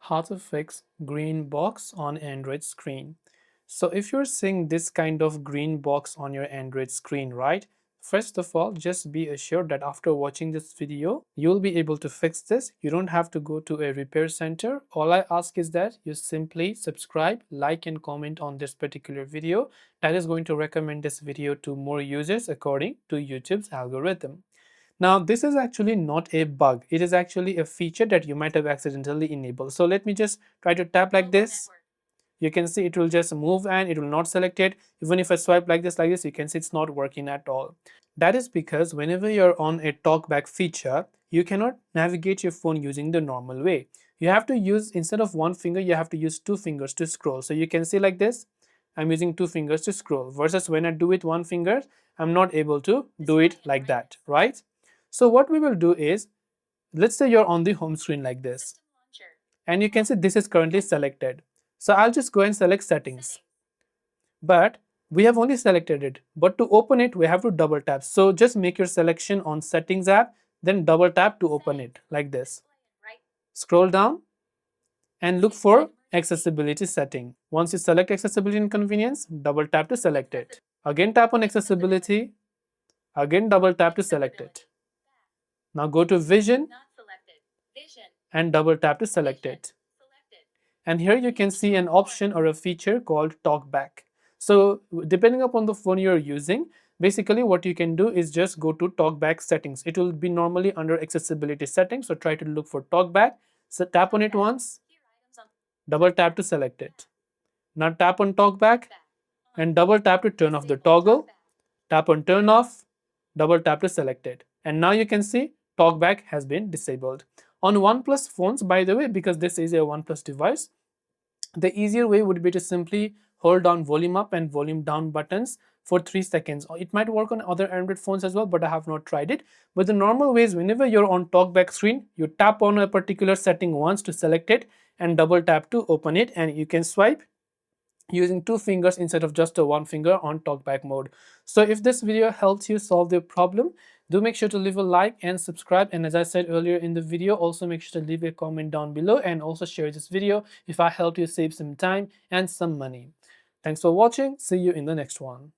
How to fix green box on Android screen. So if you're seeing this kind of green box on your Android screen, right? First of all, just be assured that after watching this video, you'll be able to fix this. You don't have to go to a repair center. All I ask is that you simply subscribe, like and comment on this particular video. That is going to recommend this video to more users according to YouTube's algorithm. Now, this is actually not a bug. It is actually a feature that you might have accidentally enabled. So let me just try to tap like this. You can see it will just move and it will not select it. Even if I swipe like this, you can see it's not working at all. That is because whenever you're on a TalkBack feature, you cannot navigate your phone using the normal way. You have to use, instead of one finger, you have to use two fingers to scroll. So you can see like this, I'm using two fingers to scroll, versus when I do it one finger, I'm not able to do it like that, right? So what we will do is, let's say you're on the home screen like this, and you can see this is currently selected. So I'll just go and select settings. But we have only selected it. But to open it, we have to double tap. So just make your selection on settings app, then double tap to open it like this. Scroll down and look for accessibility setting. Once you select accessibility and convenience, double tap to select it. Again tap on accessibility, again double tap to select it. Now go to vision and double tap to select it. And here you can see an option or a feature called TalkBack. So depending upon the phone you're using, basically what you can do is just go to TalkBack settings. It will be normally under accessibility settings. So try to look for TalkBack. So tap on it once, double tap to select it. Now tap on TalkBack and double tap to turn off the toggle. Tap on turn off, double tap to select it. And now you can see TalkBack has been disabled. On OnePlus phones, by the way, because this is a OnePlus device, the easier way would be to simply hold down volume up and volume down buttons for 3 seconds. It might work on other Android phones as well, but I have not tried it. But the normal way is, whenever you're on TalkBack screen, you tap on a particular setting once to select it and double tap to open it, and you can swipe using two fingers instead of just a one finger on TalkBack mode. So if this video helps you solve the problem, do make sure to leave a like and subscribe. And as I said earlier in the video, also make sure to leave a comment down below and also share this video if I helped you save some time and some money. Thanks for watching. See you in the next one.